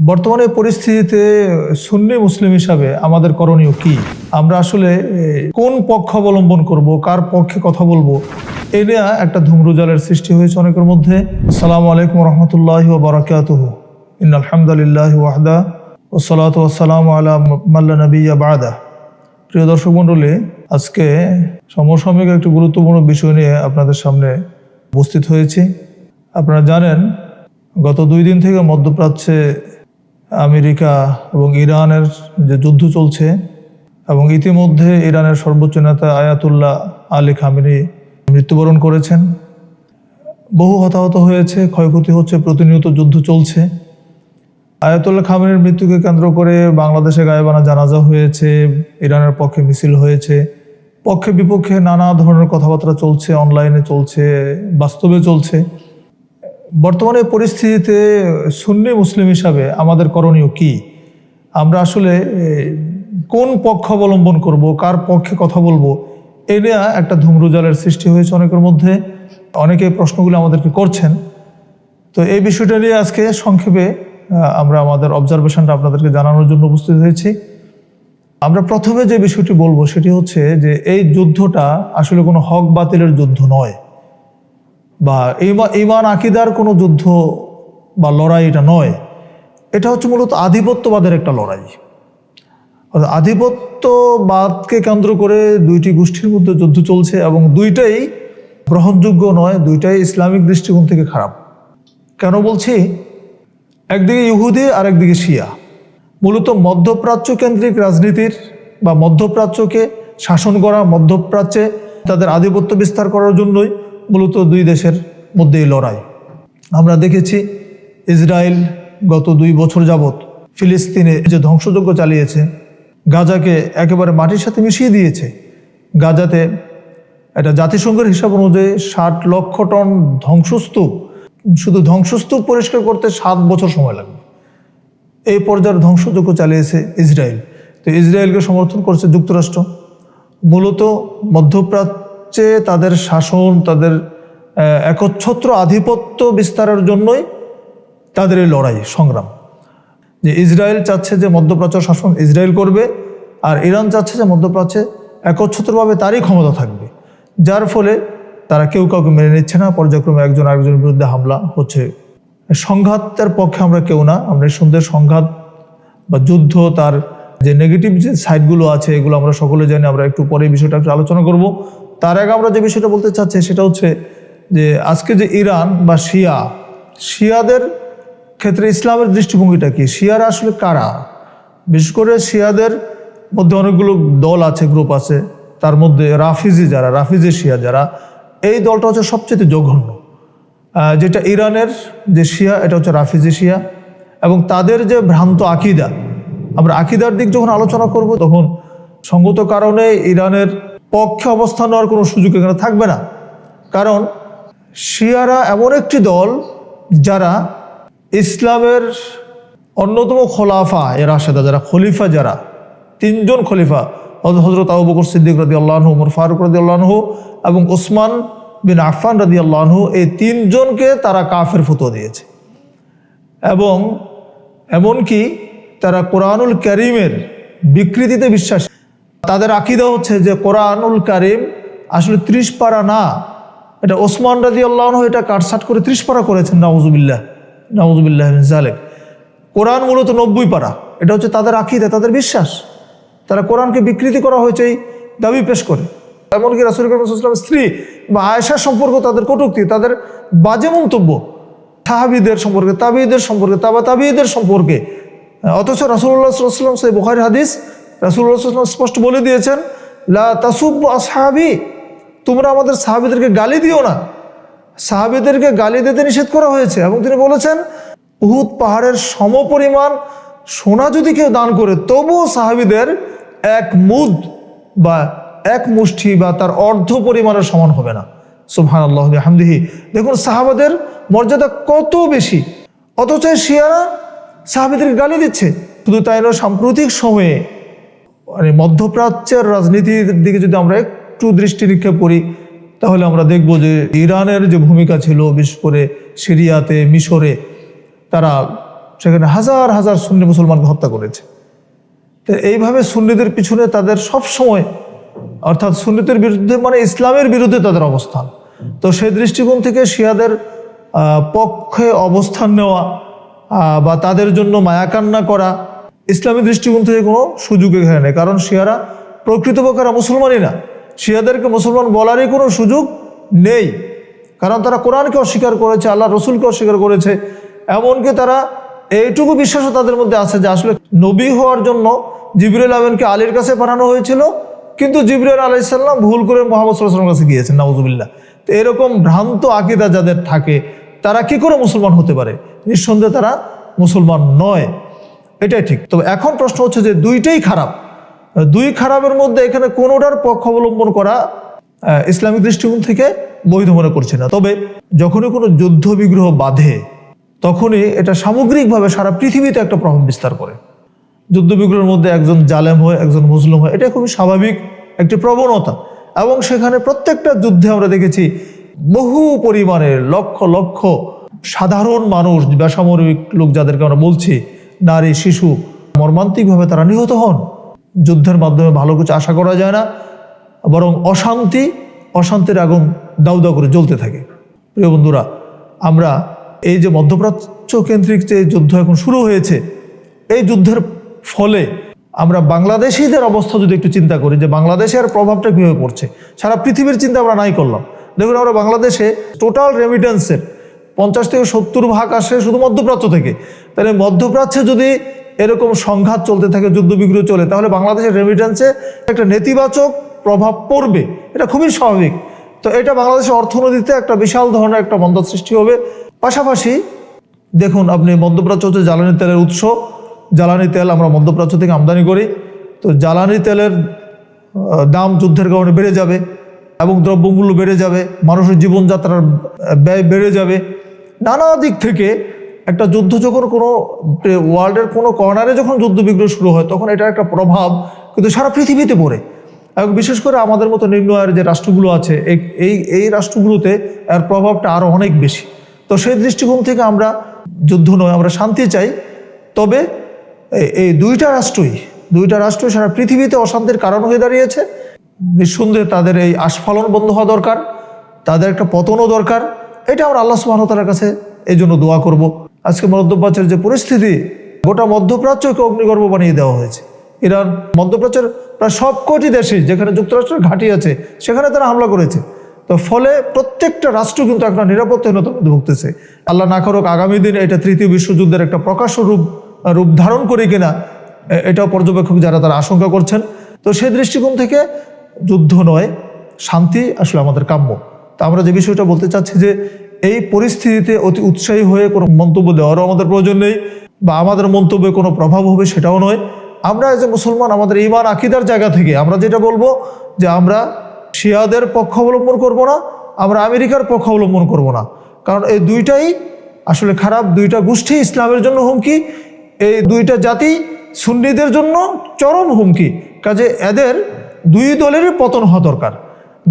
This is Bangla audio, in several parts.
বর্তমানে পরিস্থিতিতে সুন্নি মুসলিম হিসাবে আমাদের করণীয় কি? আমরা আসলে কোন পক্ষ অবলম্বন করব, কার পক্ষে কথা বলবো, এ নিয়ে একটা ধূম্রজালের সৃষ্টি হয়েছে অনেকের মধ্যে। আসসালামু আলাইকুম রহমতুল্লাহি ওয়া বারাকাতুহু। ইন্নাল হামদুলিল্লাহি ওয়াহদা ওয়াসসালাতু ওয়াসসালামু আলা মান লা নাবিয়্যা বা'দা। প্রিয় দর্শক মণ্ডলী, আজকে সমসাময়িক একটি গুরুত্বপূর্ণ বিষয় নিয়ে আপনাদের সামনে উপস্থিত হয়েছি। আপনারা জানেন, গত 2 দিন থেকে মধ্যপ্রাচ্যে আমেরিকা এবং ইরানের যে যুদ্ধ চলছে এবং ইতিমধ্যে ইরানের সর্বোচ্চ নেতা আয়াতুল্লাহ আলী খামেনি মৃত্যুবরণ করেছেন। বহু হতাহত হয়েছে, ক্ষয়ক্ষতি হচ্ছে, প্রতিনিয়ত যুদ্ধ চলছে। আয়াতুল্লাহ খামেনির মৃত্যুকে কেন্দ্র করে বাংলাদেশে গায়েবানা জানাজা হয়েছে, ইরানের পক্ষে মিছিল হয়েছে, পক্ষে বিপক্ষে নানা ধরনের কথাবার্তা চলছে, অনলাইনে চলছে, বাস্তবে চলছে। বর্তমানে পরিস্থিতিতে সুন্নি মুসলিম হিসাবে আমাদের করণীয় কি? আমরা আসলে কোন পক্ষ অবলম্বন করব, কার পক্ষে কথা বলবো, এ নিয়ে একটা ধূম্রজালের সৃষ্টি হয়েছে অনেকের মধ্যে। অনেকে প্রশ্নগুলো আমাদেরকে করছেন। তো এই বিষয়টা নিয়ে আজকে সংক্ষেপে আমরা আমাদের অবজারভেশনটা আপনাদেরকে জানানোর জন্য উপস্থিত হয়েছি। আমরা প্রথমে যে বিষয়টি বলবো সেটি হচ্ছে যে এই যুদ্ধটা আসলে কোনো হক বাতিলের যুদ্ধ নয়, বা ঈমান আকীদার কোনো যুদ্ধ বা লড়াই এটা নয়। এটা হচ্ছে মূলত আধিপত্যবাদের একটা লড়াই। আধিপত্যবাদকে কেন্দ্র করে দুইটি গোষ্ঠীর মধ্যে যুদ্ধ চলছে এবং দুইটাই গ্রহণযোগ্য নয়, দুইটাই ইসলামিক দৃষ্টিকোণ থেকে খারাপ। কেন বলছি? একদিকে ইহুদি আর একদিকে শিয়া। মূলত মধ্যপ্রাচ্য কেন্দ্রিক রাজনীতির বা মধ্যপ্রাচ্যকে শাসন করা, মধ্যপ্রাচ্যে তাদের আধিপত্য বিস্তার করার জন্যই মূলত দুই দেশের মধ্যে এই লড়াই। আমরা দেখেছি ইসরায়েল গত 2 বছর যাবৎ ফিলিস্তিনে যে ধ্বংসযজ্ঞ চালিয়েছে, গাজাকে একেবারে মাটির সাথে মিশিয়ে দিয়েছে। গাজাতে এটা জাতিসংঘের হিসাব অনুযায়ী 60 লক্ষ টন ধ্বংসস্তূপ, শুধু ধ্বংসস্তূপ পরিষ্কার করতে 7 বছর সময় লাগবে। এই পর্যায়ের ধ্বংসযজ্ঞ চালিয়েছে ইসরায়েল। তো ইসরায়েলকে সমর্থন করছে যুক্তরাষ্ট্র। মূলত মধ্যপ্রাচ্যে তাদের শাসন, তাদের একচ্ছত্র আধিপত্য বিস্তারের জন্যই তাদের এই লড়াই সংগ্রাম। যে ইসরায়েল চাচ্ছে যে মধ্যপ্রাচ্য শাসন ইসরায়েল করবে, আর ইরান চাচ্ছে যে মধ্যপ্রাচ্যে একচ্ছত্রভাবে তারই ক্ষমতা থাকবে, যার ফলে তারা কেউ কাউকে মেনে নিচ্ছে না। পর্যায়ক্রমে একজন আরেকজনের বিরুদ্ধে হামলা হচ্ছে। সংঘাতের পক্ষে আমরা কেউ না। আমরা সুন্দর সংঘাত বা যুদ্ধ, তার যে নেগেটিভ যে সাইডগুলো আছে এগুলো আমরা সকলে জানি। আমরা একটু পরে বিষয়টা একটু আলোচনা করব। তার আগে আমরা যে বিষয়টা বলতে চাচ্ছি সেটা হচ্ছে যে আজকে যে ইরান বা শিয়াদের ক্ষেত্রে ইসলামের দৃষ্টিভঙ্গিটা কি? শিয়ারা আসলে কারা? বিশেষ করে শিয়াদের মধ্যে অনেকগুলো দল আছে, গ্রুপ আছে। তার মধ্যে রাফিজি শিয়া যারা, এই দলটা হচ্ছে সবচেয়ে জঘন্য। যেটা ইরানের যে শিয়া, এটা হচ্ছে রাফিজি শিয়া। এবং তাদের যে ভ্রান্ত আকিদা, আমরা আকিদার দিক যখন আলোচনা করব তখন সঙ্গত কারণে ইরানের পক্ষে অবস্থান নেওয়ার কোনো সুযোগ এখানে থাকবে না। কারণ শিয়ারা এমন একটি দল যারা ইসলামের অন্যতম খোলাফা রাশেদা, যারা খলিফা, যারা 3 জন খলিফা, হযরত আবু বকর সিদ্দিক রাদিয়াল্লাহু আনহু, ওমর ফারুক রাদিয়াল্লাহু আনহু এবং ওসমান বিন আফফান রাদিয়াল্লাহু আনহু, এই 3 জনকে তারা কাফের ফতোয়া দিয়েছে। এবং এমনকি তারা কোরআনুল কারীমের বিকৃতিতে বিশ্বাসী। তাদের আকীদা হচ্ছে যে কোরআনুল কারীম আসলে 30 পারা না, এটা ওসমান রাদিয়াল্লাহু আনহু এটা কাটছাট করে 30 পারা করেছেন। নাউযুবিল্লাহ মিন যালিক। কোরআন মূলত 90 পারা। এটা হচ্ছে তাদের আকীদা, তাদের বিশ্বাস। তারা কোরআনকে বিকৃতি করা হয়েছে এই দাবি পেশ করে। এমনকি রাসূল করিম সাল্লাল্লাহু আলাইহি ওয়াসাল্লামের স্ত্রী বা আয়েশার সম্পর্ক তাদের কটূক্তি, তাদের বাজে মন্তব্য, সাহাবীদের সম্পর্কে, তাবিঈদের সম্পর্কে, তাবিঈদের সম্পর্কে। অথচ রাসূলুল্লাহ সাল্লাল্লাহু আলাইহি ওয়াসাল্লাম, সহিহ বুখারীর হাদিস, রাসূলুল্লাহ সাল্লাল্লাহু আলাইহি ওয়াসাল্লাম স্পষ্ট বলে দিয়েছেন, লা তাসুব্বু আসহাবি, তোমরা আমাদের সাহাবীদেরকে গালি দিও না। সাহাবীদেরকে গালি দিতে নিষেধ করা হয়েছে। এবং তিনি বলেছেন, উহুদ পাহাড়ের সমপরিমাণ সোনা যদি কেউ দান করে তবুও সাহাবীদের 1 মুদ বা 1 মুষ্টি বা তার অর্ধ পরিমাণের সমান হবে না। সুবহানাল্লাহি ওয়া বিহামদিহি। দেখুন সাহাবাদের মর্যাদা কত বেশি, অথচ শিয়ারা সাহাবীদেরকে গালি দিচ্ছে। শুধু তাই নয়, সাম্প্রতিক সময়ে মানে মধ্যপ্রাচ্যের রাজনীতির দিকে যদি আমরা একটু দৃষ্টি নিক্ষেপ করি তাহলে আমরা দেখব যে ইরানের যে ভূমিকা ছিল, বিশেষ করে সিরিয়াতে, মিশরে, তারা সেখানে হাজার হাজার সুন্নি মুসলমানকে হত্যা করেছে। তো এইভাবে সুন্নিদের পিছনে তাদের সব সময়, অর্থাৎ সুন্নিদের বিরুদ্ধে মানে ইসলামের বিরুদ্ধে তাদের অবস্থান। তো সেই দৃষ্টিকোণ থেকে শিয়াদের পক্ষে অবস্থান নেওয়া বা তাদের জন্য মায়াকান্না করা ইসলামী দৃষ্টিকোণ থেকে কোনো সুযোগ এখানে নেই। কারণ শিয়ারা প্রকৃতপক্ষে মুসলমানই না, শিয়াদেরকে মুসলমান বলারই কোনো সুযোগ নেই। কারণ তারা কোরআনকে অস্বীকার করেছে, আল্লাহ রসুলকে অস্বীকার করেছে। এমনকি তারা এইটুকু বিশ্বাসও তাদের মধ্যে আছে যে আসলে নবী হওয়ার জন্য জিবরাইল আমিনকে আলীর কাছে পাঠানো হয়েছিল, কিন্তু জিবরাইল আলাইহিস সালাম ভুল করে মুহাম্মদ সাল্লাল্লাহু আলাইহি ওয়াসাল্লামের কাছে গিয়েছেন, নাউযুবিল্লাহ। তো এরকম ভ্রান্ত আকীদা যাদের থাকে তারা কি করে মুসলমান হতে পারে? নিঃসন্দেহে তারা মুসলমান নয়, এটাই ঠিক। তবে এখন প্রশ্ন হচ্ছে যে দুইটাই খারাপ, দুই খারাপের মধ্যে এখানে কোনোটার পক্ষ অবলম্বন করা ইসলামিক দৃষ্টিকোণ থেকে বৈধ মনে করছে না। তবে যখনই কোনো যুদ্ধ বিগ্রহ বাঁধে তখনই এটা সামগ্রিকভাবে সারা পৃথিবীতে একটা প্রভাব বিস্তার করে। যুদ্ধ বিগ্রহের মধ্যে একজন জালেম হয়, একজন মুসলিম হয়, এটা খুবই স্বাভাবিক একটি প্রবণতা। এবং সেখানে প্রত্যেকটা যুদ্ধে আমরা দেখেছি বহু পরিমাণে লক্ষ লক্ষ সাধারণ মানুষ, বেসামরিক লোক যাদেরকে আমরা বলছি, নারী শিশু, মর্মান্তিকভাবে তারা নিহত হন। যুদ্ধের মাধ্যমে ভালো কিছু আশা করা যায় না, বরং অশান্তির আগুন দাউ দাউ করে জ্বলতে থাকে। প্রিয় বন্ধুরা, আমরা এই যে মধ্যপ্রাচ্য কেন্দ্রিক যে যুদ্ধ এখন শুরু হয়েছে, এই যুদ্ধের ফলে আমরা বাংলাদেশিদের অবস্থা যদি একটু চিন্তা করি যে বাংলাদেশের প্রভাবটা কীভাবে পড়ছে, সারা পৃথিবীর চিন্তা আমরা নাই করলাম। দেখুন, আমরা বাংলাদেশে টোটাল রেমিটেন্সের 50 থেকে 70% আসে শুধু মধ্যপ্রাচ্য থেকে। তাহলে মধ্যপ্রাচ্যে যদি এরকম সংঘাত চলতে থাকে, যুদ্ধবিগ্রহ চলে, তাহলে বাংলাদেশের রেমিটেন্সে একটা নেতিবাচক প্রভাব পড়বে, এটা খুবই স্বাভাবিক। তো এটা বাংলাদেশের অর্থনীতিতে একটা বিশাল ধরনের একটা মন্দা সৃষ্টি হবে। পাশাপাশি দেখুন, আপনি মধ্যপ্রাচ্য হচ্ছে জ্বালানি তেলের উৎস, জ্বালানি তেল আমরা মধ্যপ্রাচ্য থেকে আমদানি করি। তো জ্বালানি তেলের দাম যুদ্ধের কারণে বেড়ে যাবে এবং দ্রব্যমূল্য বেড়ে যাবে, মানুষের জীবনযাত্রার ব্যয় বেড়ে যাবে। নানা দিক থেকে একটা যুদ্ধ যখন কোনো ওয়ার্ল্ডের কোনো কর্নারে যখন যুদ্ধ বিগ্রহ শুরু হয়, তখন এটার একটা প্রভাব কিন্তু সারা পৃথিবীতে পড়ে। এবং বিশেষ করে আমাদের মতো নিম্ন আয়ের যে রাষ্ট্রগুলো আছে, এই রাষ্ট্রগুলোতে এর প্রভাবটা আরও অনেক বেশি। তো সেই দৃষ্টিকোণ থেকে আমরা যুদ্ধ নয়, আমরা শান্তি চাই। তবে এই দুইটা রাষ্ট্রই সারা পৃথিবীতে অশান্তির কারণ হয়ে দাঁড়িয়েছে। নিঃসন্দেহে তাদের এই আস্ফালন বন্ধ হওয়া দরকার, তাদের একটা পতনও দরকার। এটা আমরা আল্লাহ সুবহানাহু ওয়া তাআলার কাছে এই জন্য দোয়া করব। আজকে মধ্যপ্রাচ্যের যে পরিস্থিতি, গোটা মধ্যপ্রাচ্যকে অগ্নিগর্ভ বানিয়ে দেওয়া হয়েছে। ইরান মধ্যপ্রাচ্যের প্রায় সবকটি দেশে যেখানে যুক্তরাষ্ট্রের ঘাঁটি আছে সেখানে তারা হামলা করেছে। তো ফলে প্রত্যেকটা রাষ্ট্র কিন্তু একটা নিরাপত্তাহীনতার মধ্যে ভুগতেছে। আল্লাহ না করুক আগামী দিন এটা তৃতীয় বিশ্বযুদ্ধের একটা প্রকাশ্য রূপ ধারণ করে কিনা, এটাও পর্যবেক্ষক যারা তারা আশঙ্কা করছেন। তো সেই দৃষ্টিকোণ থেকে যুদ্ধ নয়, শান্তি আসলে আমাদের কাম্য। তা আমরা যে বিষয়টা বলতে চাচ্ছি যে এই পরিস্থিতিতে অতি উৎসাহী হয়ে কোনো মন্তব্য দেওয়ারও আমাদের প্রয়োজন নেই, বা আমাদের মন্তব্যে কোনো প্রভাব হবে সেটাও নয়। আমরা এজ এ মুসলমান আমাদের ঈমান আকীদার জায়গা থেকে আমরা যেটা বলবো যে আমরা শিয়াদের পক্ষ অবলম্বন করব না, আমরা আমেরিকার পক্ষ অবলম্বন করব না। কারণ এই দুইটাই আসলে খারাপ, দুইটা গোষ্ঠী ইসলামের জন্য হুমকি, এই দুইটা জাতি সুন্নিদের জন্য চরম হুমকি। কাজে এদের দুই দলেরই পতন হওয়া দরকার।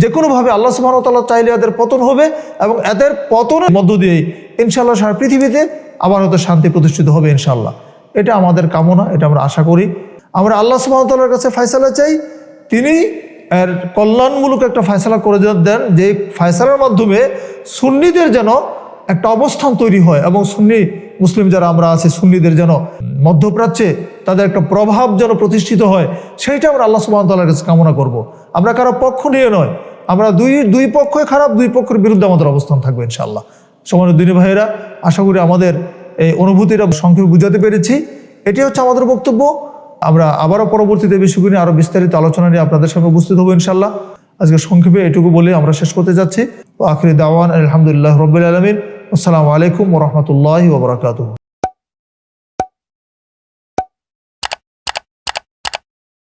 যে কোনোভাবে আল্লাহ সুবহানাহু ওয়া তাআলা চাইলে এদের পতন হবে, এবং এদের পতনের মধ্য দিয়েই ইনশাআল্লাহ সারা পৃথিবীতে আবার হয়তো শান্তি প্রতিষ্ঠিত হবে ইনশাআল্লাহ। এটা আমাদের কামনা, এটা আমরা আশা করি। আমরা আল্লাহ সুবহানাহু ওয়া তাআলার কাছে ফয়সালা চাই, তিনি এর কল্যাণমূলক একটা ফয়সালা করে দেন, যে ফয়সালার মাধ্যমে সুন্নিদের যেন একটা অবস্থান তৈরি হয়, এবং সুন্নি মুসলিম যারা আমরা আছি সুন্নিদের যেন মধ্যপ্রাচ্যে তাদের একটা প্রভাব যেন প্রতিষ্ঠিত হয়, সেইটা আমরা আল্লাহ সুবহানাহু ওয়া তাআলার কাছে কামনা করব। আমরা কারো পক্ষ নিয়ে নয়, আমরা দুই পক্ষই খারাপ, দুই পক্ষের বিরুদ্ধে আমাদের অবস্থান থাকবে ইনশাআল্লাহ। সম্মানিত দিনী ভাইয়েরা, আশা করি আমাদের এই অনুভূতিটা সংক্ষেপে বুঝাতে পেরেছি। এটি হচ্ছে আমাদের বক্তব্য। আমরা আবারও পরবর্তীতে বিষয়গুলো নিয়ে আরও বিস্তারিত আলোচনা নিয়ে আপনাদের সামনে উপস্থিত হবো ইনশাআল্লাহ। আজকে সংক্ষেপে এটুকু বলে আমরা শেষ করতে যাচ্ছি। আখিরি দাওয়ান আলহামদুলিল্লাহ রাব্বিল আলামিন। আসসালামু আলাইকুম ওয়া রাহমাতুল্লাহি ওয়া বারাকাতুহু।